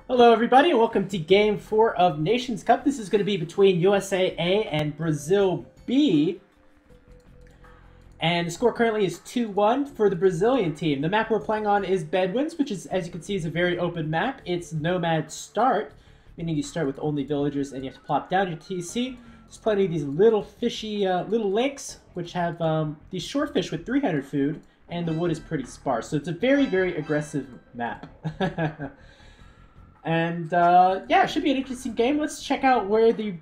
Hello, everybody, and welcome to Game 4 of Nations Cup. This is going to be between USA A and Brazil B. And the score currently is 2-1 for the Brazilian team. The map we're playing on is Bedouins, which is, as you can see, is a very open map. It's Nomad Start, meaning you start with only villagers and you have to plop down your TC. There's plenty of these little fishy little lakes, which have these shore fish with 300 food, and the wood is pretty sparse. So it's a very, very aggressive map. And yeah, it should be an interesting game. Let's check out where the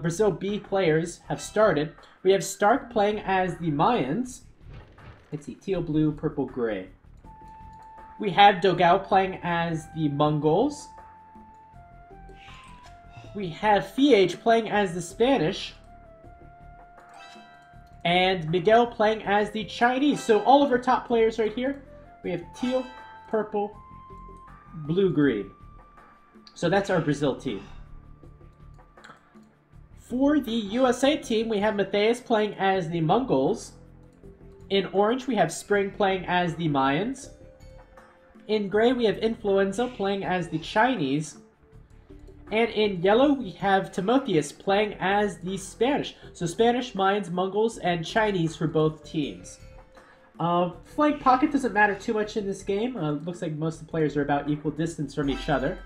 Brazil B players have started. We have Stark playing as the Mayans. Let's see, teal, blue, purple, gray. We have Dogao playing as the Mongols. We have Fiage playing as the Spanish. And Miguel playing as the Chinese. So all of our top players right here, we have teal, purple, blue, green. So that's our Brazil team. For the USA team, we have Matthias playing as the Mongols. In orange, we have Spring playing as the Mayans. In gray, we have Influenza playing as the Chinese. And in yellow, we have Timotheus playing as the Spanish. So Spanish, Mayans, Mongols, and Chinese for both teams. Flank pocket doesn't matter too much in this game. Looks like most of the players are about equal distance from each other.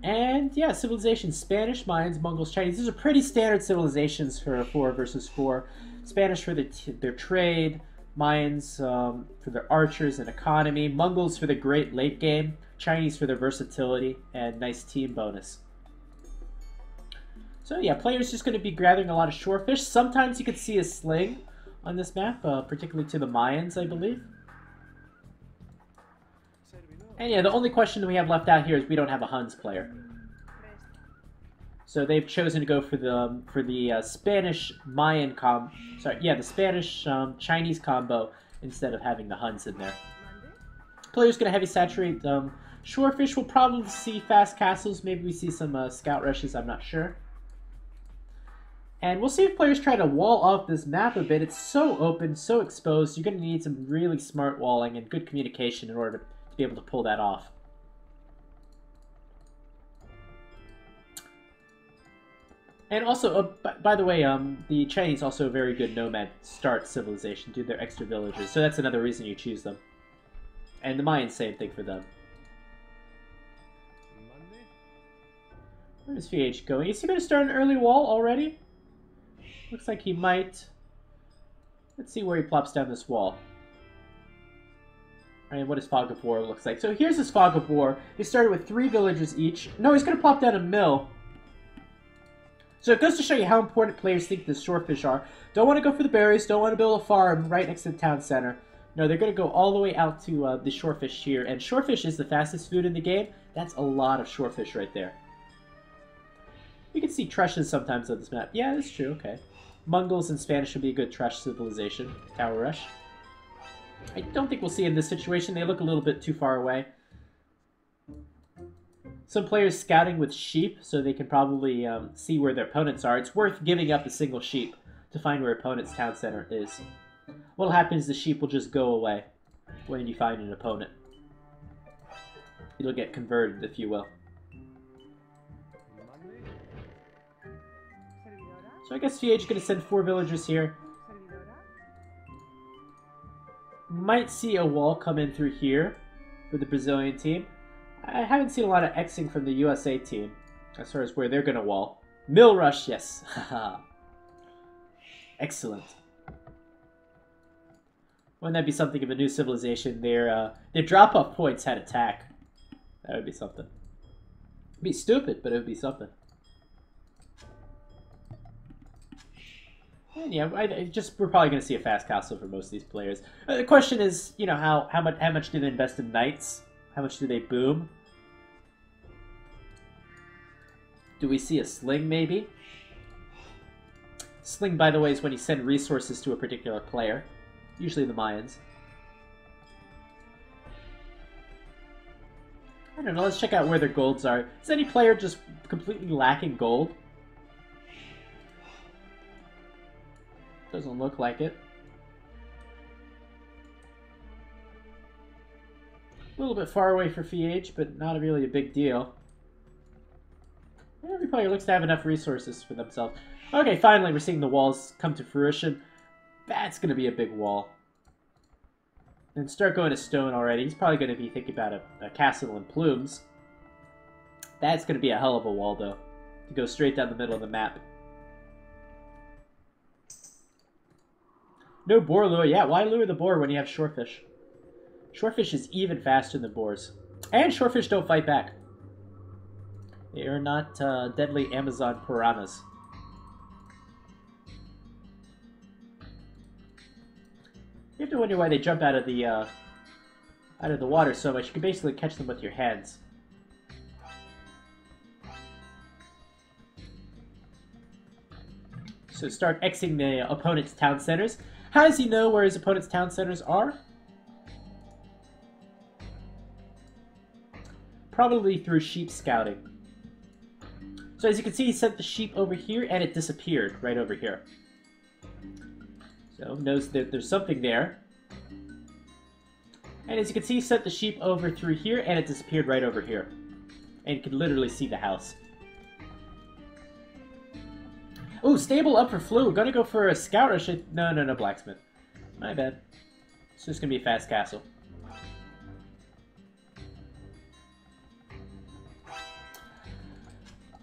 And yeah, civilizations, Spanish, Mayans, Mongols, Chinese. These are pretty standard civilizations for a 4 versus 4. Spanish for their trade, Mayans for their archers and economy, Mongols for the great late game, Chinese for their versatility and nice team bonus. So yeah, players just going to be gathering a lot of shorefish. Sometimes you could see a sling on this map, particularly to the Mayans, I believe. And yeah, the only question we have left out here is we don't have a Huns player. So they've chosen to go for the Spanish Mayan the Spanish Chinese combo instead of having the Huns in there. Player's gonna heavy saturate. Shorefish will probably see fast castles. Maybe we see some scout rushes. I'm not sure. And we'll see if players try to wall off this map a bit. It's so open, so exposed. You're gonna need some really smart walling and good communication in order to be able to pull that off. And also, by the way, the Chinese also a very good nomad start civilization, do their extra villagers, so that's another reason you choose them. And the Mayans, same thing for them. Where's VH going? Is he going to start an early wall already? Looks like he might. Let's see where he plops down this wall. And what his Fog of War looks like. So here's his Fog of War. He started with 3 villagers each. No, he's going to plop down a mill. So it goes to show you how important players think the shorefish are. Don't want to go for the berries. Don't want to build a farm right next to the town center. No, they're going to go all the way out to the shorefish here. And shorefish is the fastest food in the game. That's a lot of shorefish right there. You can see trushes sometimes on this map. Yeah, that's true. Okay. Mongols and Spanish would be a good trush civilization. Tower rush. I don't think we'll see in this situation. They look a little bit too far away. Some players scouting with sheep, so they can probably see where their opponents are. It's worth giving up a single sheep to find where opponent's town center is. What'll happen is the sheep will just go away when you find an opponent. It'll get converted, if you will. So I guess VH is going to send 4 villagers here. Might see a wall come in through here for the Brazilian team. I haven't seen a lot of Xing from the USA team as far as where they're going to wall. Mill rush, yes. Excellent. Wouldn't that be something of a new civilization? Their drop-off points had attack. That would be something. It'd be stupid, but it would be something. And yeah, we're probably going to see a fast castle for most of these players. The question is, you know, how much do they invest in knights? How much do they boom? Do we see a sling, maybe? Sling, by the way, is when you send resources to a particular player. Usually the Mayans. I don't know, let's check out where their golds are. Is any player just completely lacking gold? Doesn't look like it. A little bit far away for FH, but not really a big deal. Every player looks to have enough resources for themselves. Okay, finally we're seeing the walls come to fruition. That's going to be a big wall. And start going to stone already. He's probably going to be thinking about a castle and plumes. That's going to be a hell of a wall, though. To go straight down the middle of the map. No boar lure. Yeah, why lure the boar when you have shorefish? Shorefish is even faster than boars. And shorefish don't fight back. They are not deadly Amazon piranhas. You have to wonder why they jump out of the water so much. You can basically catch them with your hands. So start Xing the opponent's town centers. How does he know where his opponent's town centers are? Probably through sheep scouting. So as you can see, he sent the sheep over here and it disappeared right over here. So knows that there's something there. And as you can see, he sent the sheep over through here and it disappeared right over here. And you can literally see the house. Ooh, stable up for Flu. Gonna go for a scout or should... No, blacksmith. My bad. It's just gonna be a fast castle.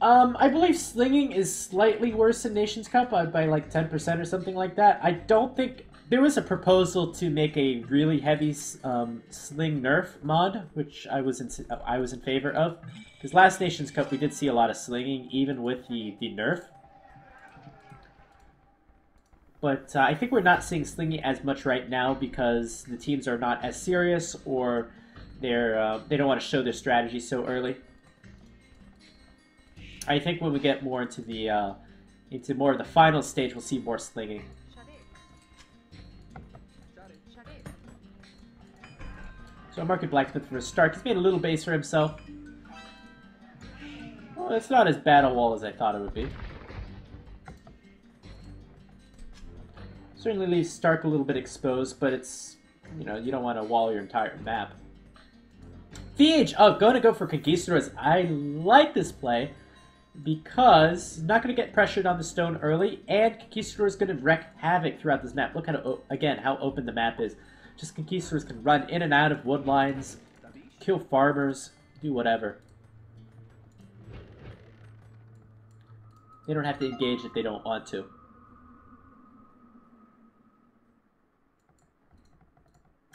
I believe slinging is slightly worse in Nations Cup by like 10% or something like that. I don't think... There was a proposal to make a really heavy sling nerf mod, which I was in favor of. Because last Nations Cup we did see a lot of slinging, even with the nerf. But I think we're not seeing slinging as much right now because the teams are not as serious, or they don't want to show their strategy so early. I think when we get more into more of the final stage, we'll see more slinging. So Market Blacksmith for a start. He's made a little base for himself. Well, it's not as bad a wall as I thought it would be. Certainly leaves Stark a little bit exposed, but it's, you know, you don't want to wall your entire map. VH, oh, going to go for Conquistadors. I like this play because he's not going to get pressured on the stone early, and Conquistadors going to wreak havoc throughout this map. Look how, again, how open the map is. Just Conquistadors can run in and out of wood lines, kill farmers, do whatever. They don't have to engage if they don't want to.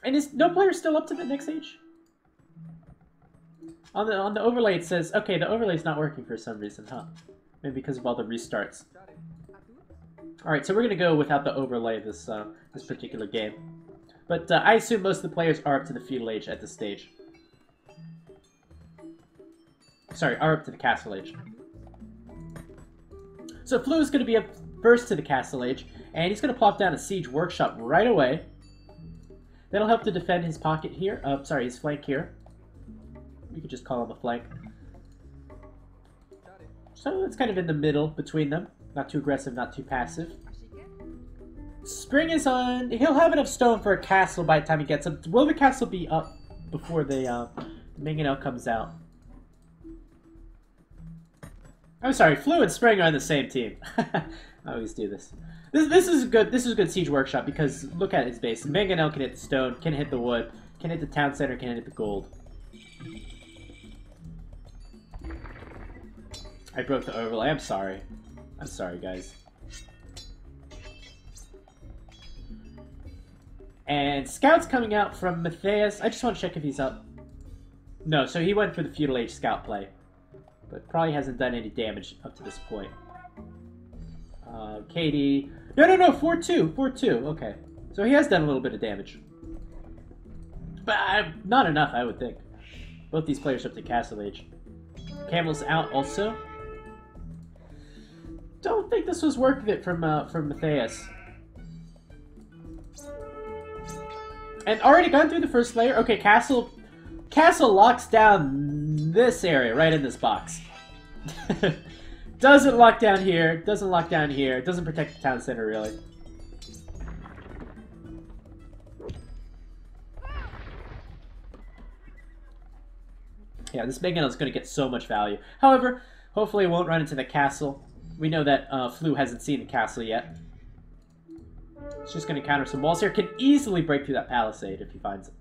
And is no player still up to the next stage? On the overlay it says, okay, the overlay's not working for some reason, huh? Maybe because of all the restarts. Alright, so we're gonna go without the overlay this particular game. But I assume most of the players are up to the feudal age at this stage. Sorry, are up to the castle age. So Flu is going to be up first to the castle age, and he's going to plop down a siege workshop right away. That'll help to defend his pocket here. Sorry, his flank here. You could just call him a flank. So it's kind of in the middle between them. Not too aggressive, not too passive. Spring is on. He'll have enough stone for a castle by the time he gets up. Will the castle be up before the Mangonel comes out? I'm sorry, Flu and Spring are on the same team. I always do this. This is good. This is a good siege workshop because look at his base. Mangonel can hit the stone, can hit the wood, can hit the town center, can hit the gold. I broke the overlay. I'm sorry. I'm sorry, guys. And Scout's coming out from Matthias. I just want to check if he's up. No, so he went for the feudal age scout play. But probably hasn't done any damage up to this point. Katie... No, 4-2. 4-2, okay. So he has done a little bit of damage. But not enough, I would think. Both these players are up to castle age. Camel's out also. Don't think this was worth it from Matthias. And already gone through the first layer. Okay, Castle locks down this area right in this box. Doesn't lock down here. Doesn't lock down here. Doesn't protect the town center really. Yeah, this mangonel is going to get so much value. However, hopefully it won't run into the castle. We know that Flu hasn't seen the castle yet. It's just going to counter some walls here. Can easily break through that palisade if he finds it.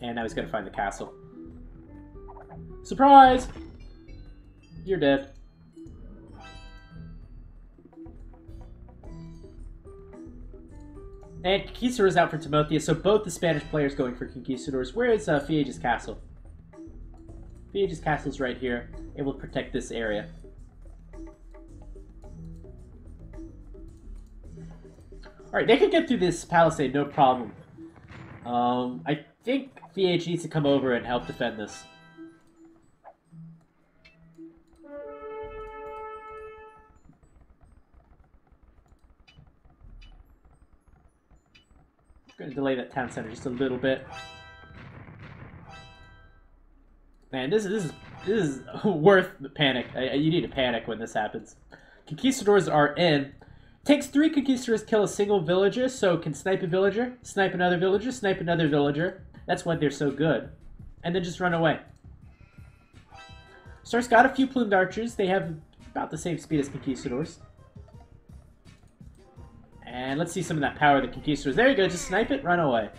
And now he's going to find the castle. Surprise! You're dead. And Conquistadors out for Timotheus, so both the Spanish players going for Conquistadors. Where is Fiege's castle? Fiege's castle is right here. It will protect this area. Alright, they can get through this palisade, no problem. I think Fiege needs to come over and help defend this. Going to delay that town center just a little bit. Man, this is worth the panic. You need to panic when this happens. Conquistadors are in. Takes 3 Conquistadors to kill a single villager, so can snipe a villager, snipe another villager, snipe another villager. That's why they're so good. And then just run away. Star's got a few plumed archers. They have about the same speed as Conquistadors. And let's see some of that power of the Conquistadors. There you go, just snipe it, run away.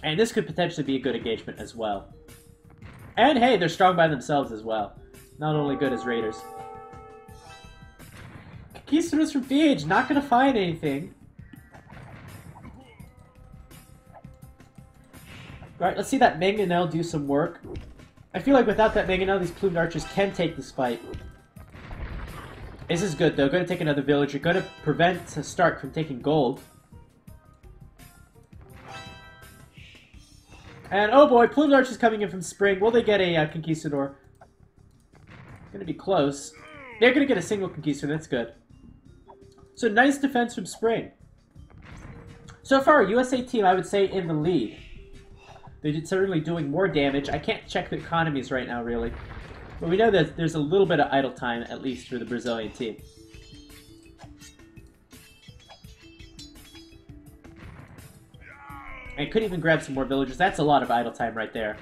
And this could potentially be a good engagement as well. And hey, they're strong by themselves as well. Not only good as raiders. Conquistadors from Fiege, not gonna find anything. Alright, let's see that mangonel do some work. I feel like without that mangonel, these plumed archers can take this fight. This is good though, gonna take another villager, gonna prevent Stark from taking gold. And oh boy, plumed archers coming in from Spring. Will they get a Conquistador? Gonna be close. They're gonna get a single Conquistador, that's good. So nice defense from Spring. So far, USA team, I would say, in the lead. They're certainly doing more damage. I can't check the economies right now, really. But we know that there's a little bit of idle time, at least, for the Brazilian team. And could even grab some more villagers. That's a lot of idle time right there.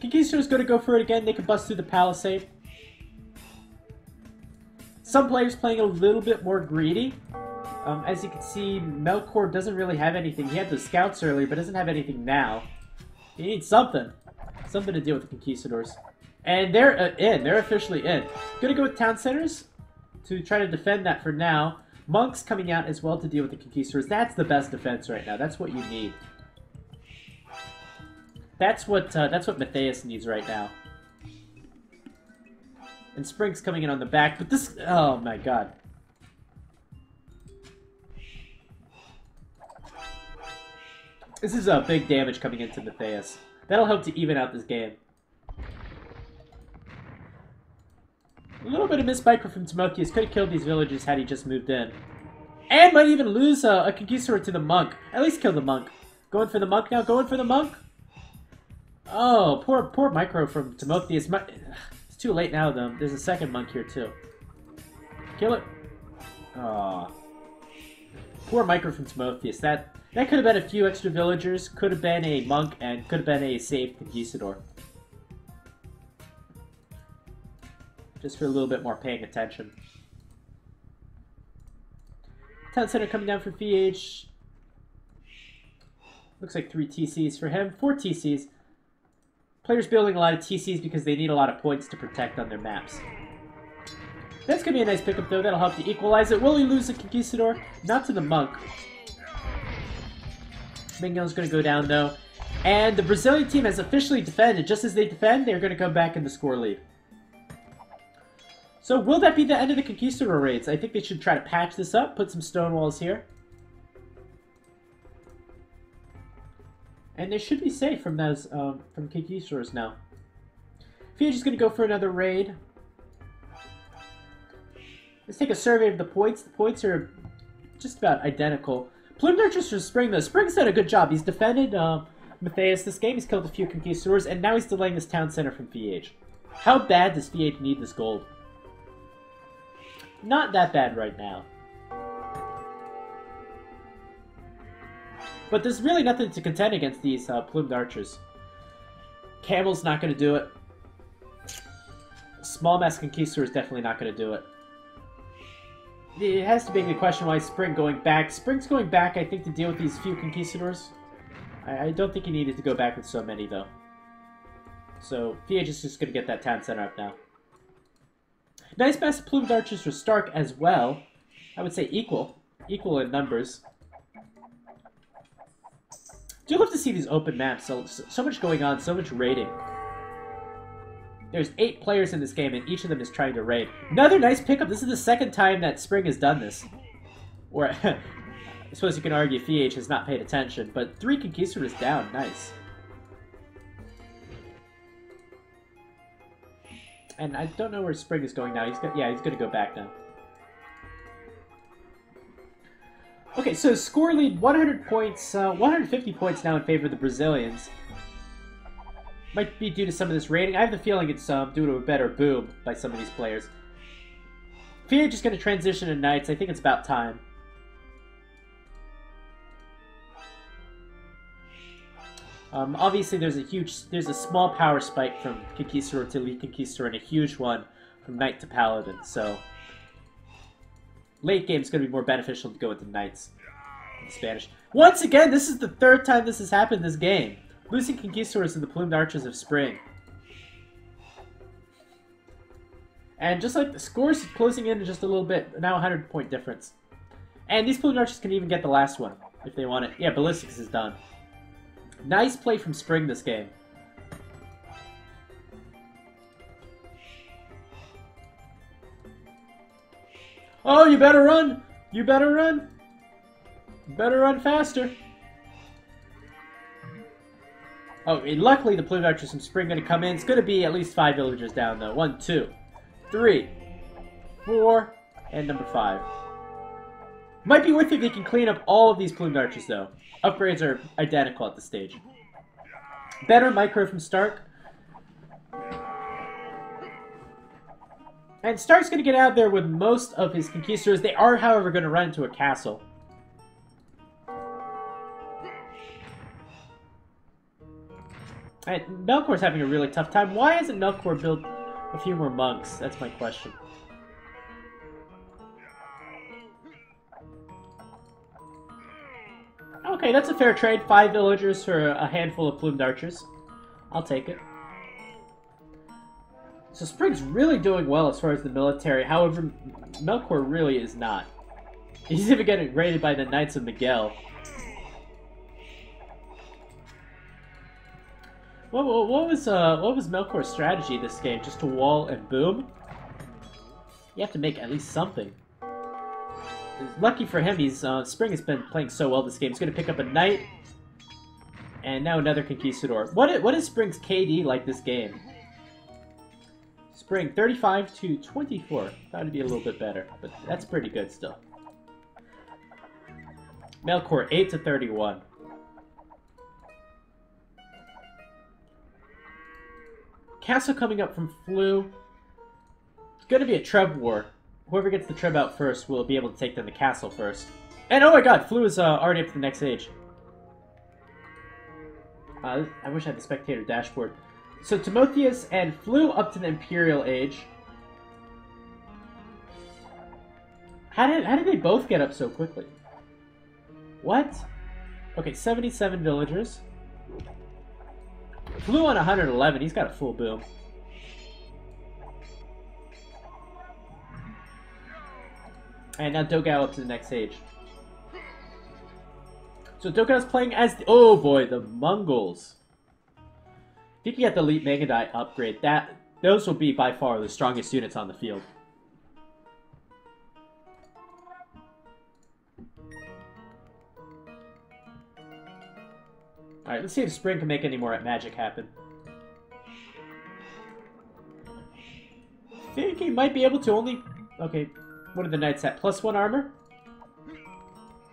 Conquistador's going to go for it again. They can bust through the palisade. Some players playing a little bit more greedy. As you can see, Melkor doesn't really have anything. He had the scouts earlier, but doesn't have anything now. He needs something. Something to deal with the Conquistadors. And they're in. They're officially in. Gonna go with town centers to try to defend that for now. Monks coming out as well to deal with the Conquistadors. That's the best defense right now. That's what you need. That's what Matthias needs right now. And Spring's coming in on the back, but this... Oh my god. This is a big damage coming into Matthias. That'll help to even out this game. A little bit of missed from Timotheus. Could have killed these villagers had he just moved in. And might even lose a Conquistador to the monk. At least kill the monk. Going for the monk now. Going for the monk. Oh, poor micro from Timotheus. It's too late now, though. There's a second monk here, too. Kill it. Aw. Poor micro from Timotheus. That could have been a few extra villagers. Could have been a monk, and could have been a saved Conquistador. Just for a little bit more paying attention. Town center coming down for VH. Looks like 3 TCs for him. 4 TCs. Players building a lot of TCs because they need a lot of points to protect on their maps. That's going to be a nice pickup, though. That'll help to equalize it. Will he lose the Conquistador? Not to the monk. Mingo's going to go down, though. And the Brazilian team has officially defended. Just as they defend, they're going to come back in the score lead. So will that be the end of the Conquistador raids? I think they should try to patch this up, put some stone walls here. And they should be safe from those from Conquistadors now. Fiege is going to go for another raid. Let's take a survey of the points. The points are just about identical. Plumed Archers for Spring, though. Spring's done a good job. He's defended Matthias this game. He's killed a few Conquistadors, and now he's delaying this town center from Fiege. How bad does Fiege need this gold? Not that bad right now. But there's really nothing to contend against these plumed archers. Camel's not going to do it. Small mass Conquistador is definitely not going to do it. It has to beg the question why Spring going back. Spring's going back, I think, to deal with these few Conquistadors. I don't think he needed to go back with so many, though. So, VH is just going to get that town center up now. Nice mass of plumed archers for Stark as well. I would say equal. Equal in numbers. Do love to see these open maps. So much going on, so much raiding. There's 8 players in this game, and each of them is trying to raid. Another nice pickup. This is the second time that Spring has done this. Or, I suppose you can argue VH has not paid attention, but 3 Conquistadors down. Nice. And I don't know where Spring is going now. He's going to go back now. Okay, so score lead 100 points, 150 points now in favor of the Brazilians. Might be due to some of this rating. I have the feeling it's due to a better boom by some of these players. VH is going to transition to Knights. I think it's about time. Obviously, there's a small power spike from Conquistador to Elite Conquistador and a huge one from Knight to Paladin. So late game is going to be more beneficial to go with the Knights in Spanish. Once again, this is the 3rd time this has happened this game. Losing Conquistadors to the Plumed Archers of Spring. And just like the scores closing in just a little bit, now 100-point difference. And these Plumed Archers can even get the last one if they want it. Yeah, Ballistics is done. Nice play from Spring this game. Oh, you better run! You better run! You better run faster! Oh, and luckily the Plumed Archers from Spring are going to come in. It's going to be at least 5 villagers down, though. 1, 2, 3, 4, and number 5. Might be worth it if they can clean up all of these Plumed Archers, though. Upgrades are identical at this stage. Better micro from Stark. And Stark's going to get out there with most of his Conquistadors. They are, however, going to run into a castle. And Melkor's having a really tough time. Why hasn't Melkor built a few more monks? That's my question. Okay, that's a fair trade. 5 villagers for a handful of plumed archers. I'll take it. So Spring's really doing well as far as the military. However, Melkor really is not. He's even getting raided by the Knights of Miguel. What was Melkor's strategy this game? Just to wall and boom? You have to make at least something. Lucky for him, Spring has been playing so well this game. He's going to pick up a Knight, and now another Conquistador. What is Spring's KD like this game? Spring 35 to 24. Thought it'd be a little bit better, but that's pretty good still. Melkor 8 to 31. Castle coming up from Flu. It's going to be a Treb war. Whoever gets the Treb out first will be able to take down the castle first. And oh my god, Flu is already up to the next age. I wish I had the spectator dashboard. So Timotheus and Flu up to the Imperial age. How did they both get up so quickly? What? Okay, 77 villagers. Flu on 111, he's got a full boom. And now Dogao up to the next age. So Dogao's playing as the... Oh boy, the Mongols. If you can get the Elite Megadite upgrade, those will be by far the strongest units on the field. Alright, let's see if Spring can make any more magic happen. I think he might be able to only... Okay, what are the Knights at? +1 armor?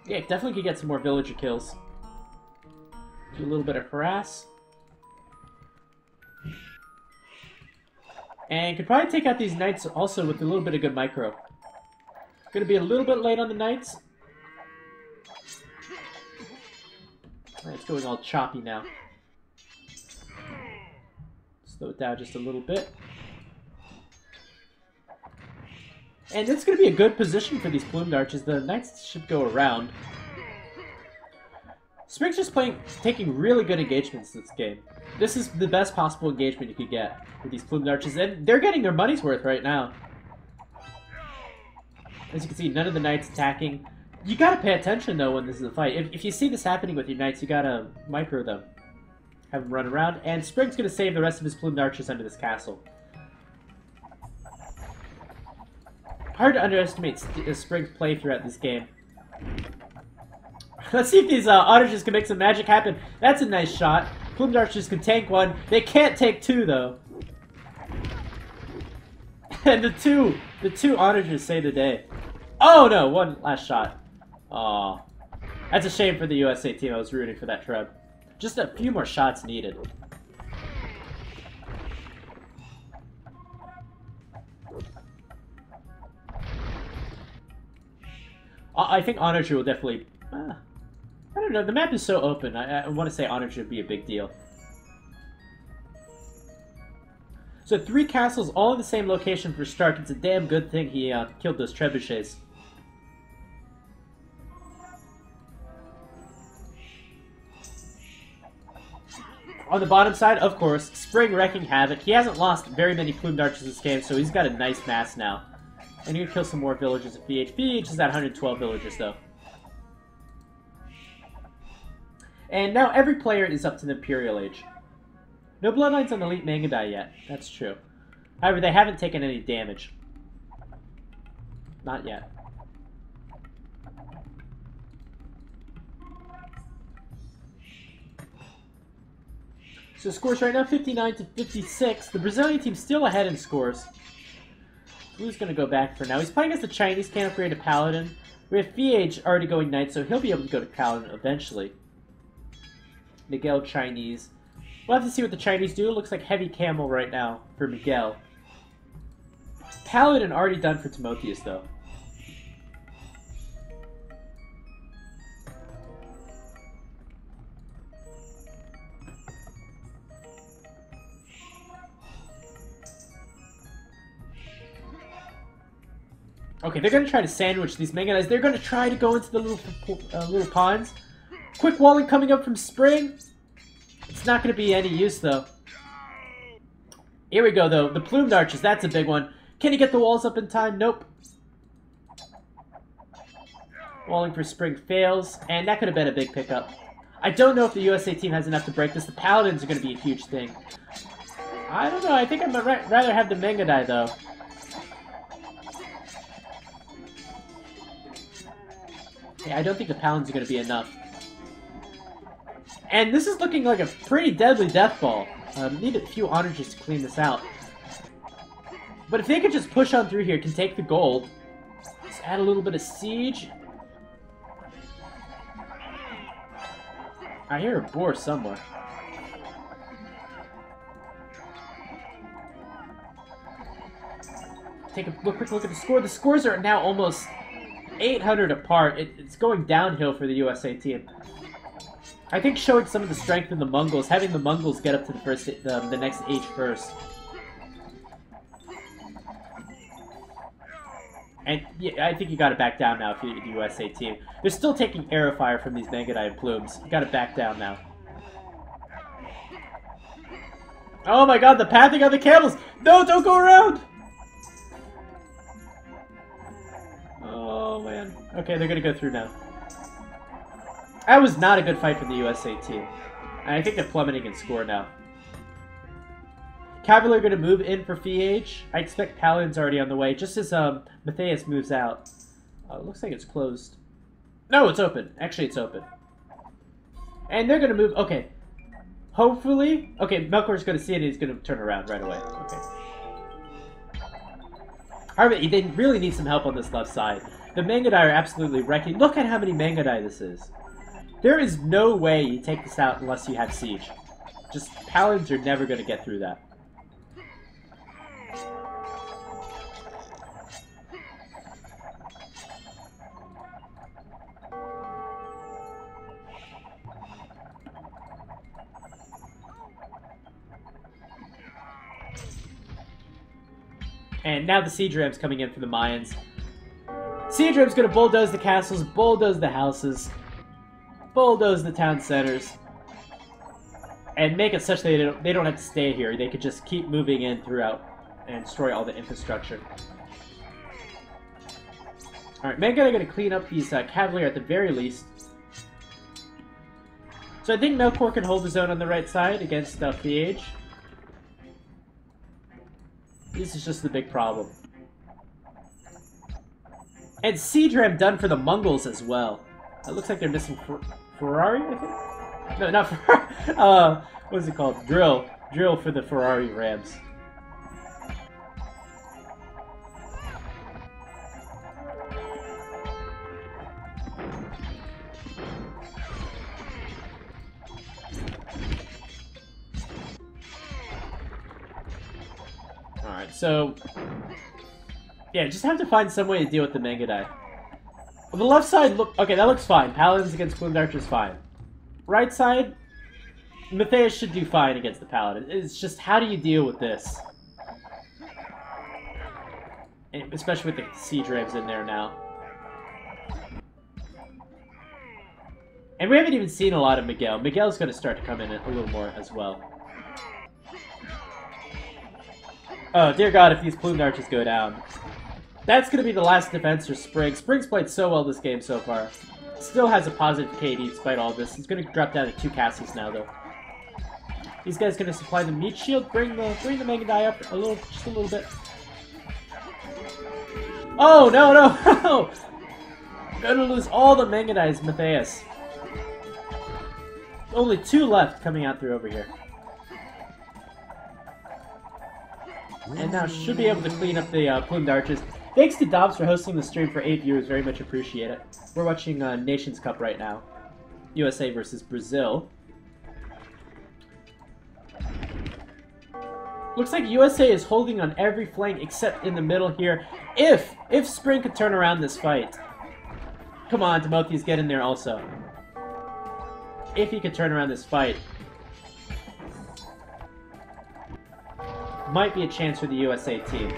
Yeah, definitely could get some more villager kills. Do a little bit of harass. And could probably take out these Knights also with a little bit of good micro. Gonna be a little bit late on the Knights. It's going all choppy now. Slow it down just a little bit. And it's going to be a good position for these plumed archers. The knights should go around. Spring's just taking really good engagements this game. This is the best possible engagement you could get with these plumed archers, and they're getting their money's worth right now. As you can see, none of the knights attacking. You gotta pay attention though when this is a fight. If you see this happening with your knights, you gotta micro them. Have them run around, and Spring's gonna save the rest of his plumed archers under this castle. Hard to underestimate Spring's play throughout this game. Let's see if these archers can make some magic happen. That's a nice shot. Plumed archers can tank one. They can't take two though. And the two onagers save the day. Oh no, one last shot. Aw. That's a shame for the USA team. I was rooting for that treb. Just a few more shots needed. I think onager will definitely... I don't know, the map is so open. I want to say onager would be a big deal. So 3 castles all in the same location for Stark. It's a damn good thing he killed those trebuchets. On the bottom side, of course, Spring wrecking havoc. He hasn't lost very many plumed archers this game, so he's got a nice mass now. And he'll kill some more villagers at VH. VH is at 112 villagers, though. And now every player is up to the Imperial Age. No bloodlines on Elite Mangudai yet. That's true. However, they haven't taken any damage. Not yet. So scores right now, 59 to 56. The Brazilian team's still ahead in scores. Who's going to go back for now? He's playing as the Chinese, can't upgrade to Paladin. We have VH already going Knight, so he'll be able to go to Paladin eventually. Miguel Chinese. We'll have to see what the Chinese do. It looks like heavy camel right now for Miguel. Paladin already done for Timotheus, though. Okay, they're going to try to sandwich these Mega Knights. They're going to try to go into the little ponds. Quick walling coming up from Spring. It's not going to be any use, though. Here we go, though. The Plumed Archers, that's a big one. Can he get the walls up in time? Nope. Walling for Spring fails, and that could have been a big pickup. I don't know if the USA team has enough to break this. The Paladins are going to be a huge thing. I don't know. I think I'd rather have the Mangudai, though. Yeah, I don't think the Paladins are going to be enough. And this is looking like a pretty deadly death ball. Need a few onagers to clean this out. But if they could just push on through here, can take the gold. Just add a little bit of siege. I hear a boar somewhere. Take a quick look at the score. The scores are now almost 800 apart. It's going downhill for the USA team. I think showing some of the strength in the Mongols, having the Mongols get up to the next age first. And yeah, I think you got to back down now if you're the USA team. They're still taking arrow fire from these Mangudai and Plumes. You got to back down now. Oh my god, the pathing on the camels! No, don't go around! Oh man. Okay, they're gonna go through now. That was not a good fight for the USA team. And I think they're plummeting in score now. Cavalry are going to move in for VH. I expect Paladin's already on the way, just as Matthias moves out. It looks like it's closed. No, it's open. Actually, it's open. And they're going to move... Okay. Hopefully... Okay, Melkor's going to see it and he's going to turn around right away. Okay. However, they really need some help on this left side. The Mangudai are absolutely wrecking. Look at how many Mangudai this is. There is no way you take this out unless you have siege. Just Paladins are never going to get through that. And now the siege ram's coming in for the Mayans. Siege ram's gonna bulldoze the castles, bulldoze the houses, bulldoze the town centers, and make it such that they don't have to stay here. They could just keep moving in throughout and destroy all the infrastructure. Alright, Manga are going to clean up these cavalry at the very least. So I think Melkor can hold his own on the right side against Fiage. This is just the big problem. And Siege Ram done for the Mongols as well. It looks like they're missing Ferrari, I think? No, not Ferrari. What is it called? Drill. Drill for the Ferrari Rams. Alright, so... yeah, just have to find some way to deal with the Mangudai. On the left side, look... okay, that looks fine. Paladins against Plumed Archers, fine. Right side, Matthias should do fine against the Paladin. It's just, how do you deal with this? And especially with the Siege Rams in there now. And we haven't even seen a lot of Miguel. Miguel's going to start to come in a little more as well. Oh, dear God, if these Plumed Archers go down. That's going to be the last defense for Spring. Spring's played so well this game so far. Still has a positive KD despite all this. He's going to drop down to 2 castles now, though. These guys going to supply the meat shield, bring the Mangudai up just a little bit. Oh, no, no, no! Gonna lose all the Mangudais, Matthias. Only 2 left coming out through over here. And now should be able to clean up the Plumed Archers. Thanks to Dobbs for hosting the stream for 8 viewers. Very much appreciate it. We're watching Nations Cup right now. USA versus Brazil. Looks like USA is holding on every flank except in the middle here. If Spring could turn around this fight. Come on, Timotheus, get in there also. If he could turn around this fight. Might be a chance for the USA team.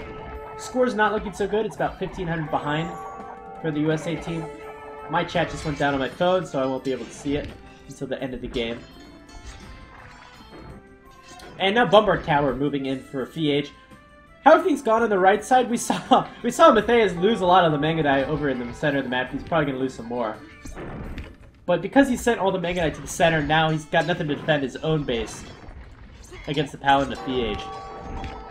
Score's not looking so good. It's about 1,500 behind for the USA team. My chat just went down on my phone, so I won't be able to see it until the end of the game. And now Bombard Tower moving in for Fiage. How have things gone on the right side? We saw Matthias lose a lot of the Mangudai over in the center of the map. He's probably going to lose some more. But because he sent all the Mangudai to the center, now he's got nothing to defend his own base against the Paladin of Fiage.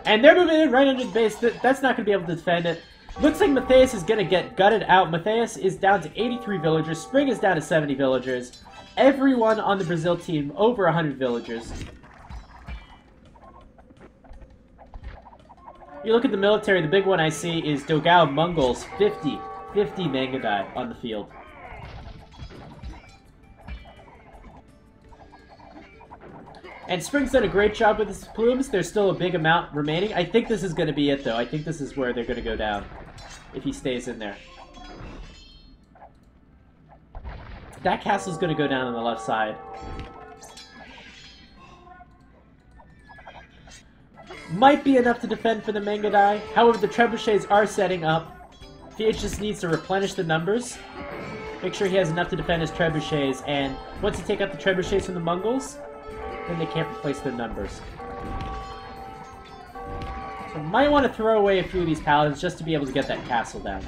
And they're moving in right under the base. That's not going to be able to defend it. Looks like Matthias is going to get gutted out. Matthias is down to 83 villagers. Spring is down to 70 villagers. Everyone on the Brazil team over 100 villagers. You look at the military, the big one I see is Dogao Mongols, 50 Mangudai on the field. And Spring's done a great job with his plumes. There's still a big amount remaining. I think this is going to be it, though. I think this is where they're going to go down if he stays in there. That castle's going to go down on the left side. Might be enough to defend for the Mangudai. However, the trebuchets are setting up. Fiage just needs to replenish the numbers. Make sure he has enough to defend his trebuchets. And once you take out the trebuchets from the Mongols, then they can't replace their numbers. So might want to throw away a few of these paladins just to be able to get that castle down.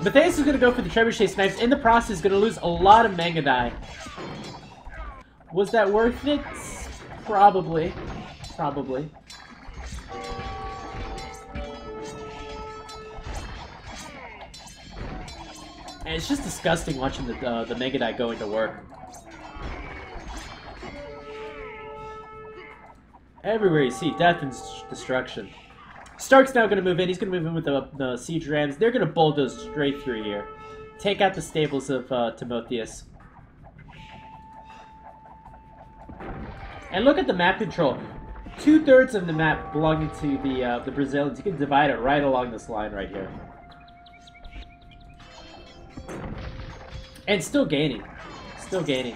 Matthias is going to go for the trebuchet snipes. In the process, is going to lose a lot of Mangudai. Was that worth it? Probably. Probably. And it's just disgusting watching the Mangudai going to work. Everywhere you see death and destruction. Stark's now going to move in. He's going to move in with the siege rams. They're going to bulldoze straight through here. Take out the stables of Timotheus. And look at the map control. 2/3 of the map belonging to the Brazilians. You can divide it right along this line right here. And still gaining. Still gaining.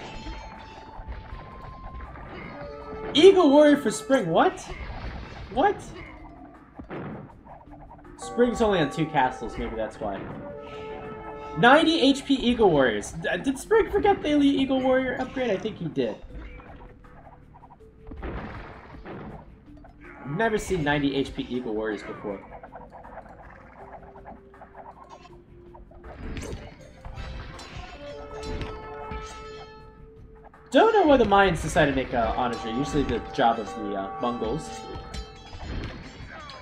Eagle Warrior for Spring. What? What? Spring's only on 2 castles, maybe that's why. 90 HP Eagle Warriors. Did Spring forget the Elite Eagle Warrior upgrade? I think he did. Never seen 90 HP Eagle Warriors before. Don't know why the Mayans decided to make Onager. Usually the job of the Mongols.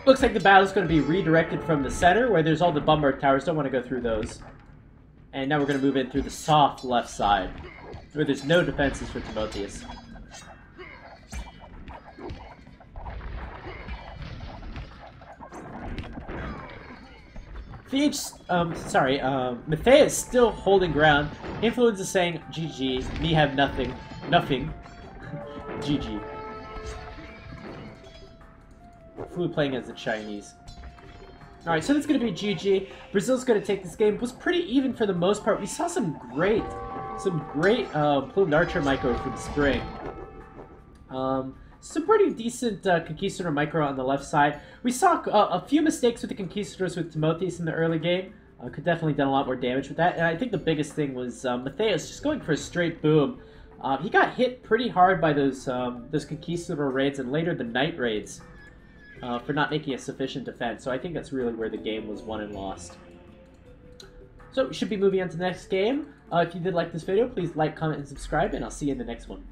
Looks like the battle's going to be redirected from the center, where there's all the bombard towers. Don't want to go through those. And now we're going to move in through the soft left side, where there's no defenses for Timotheus. Matthias still holding ground. Influence is saying, GG, me have nothing. Nothing. GG. Flu playing as the Chinese. Alright, so that's going to be GG. Brazil's going to take this game. It was pretty even for the most part. We saw some great plumed archer micro from Spring. Some pretty decent Conquistador micro on the left side. We saw a few mistakes with the Conquistadors with Timotheus in the early game. Could definitely done a lot more damage with that. And I think the biggest thing was Matthias just going for a straight boom. He got hit pretty hard by those Conquistador raids and later the Knight raids for not making a sufficient defense. So I think that's really where the game was won and lost. So we should be moving on to the next game. If you did like this video, please like, comment, and subscribe, and I'll see you in the next one.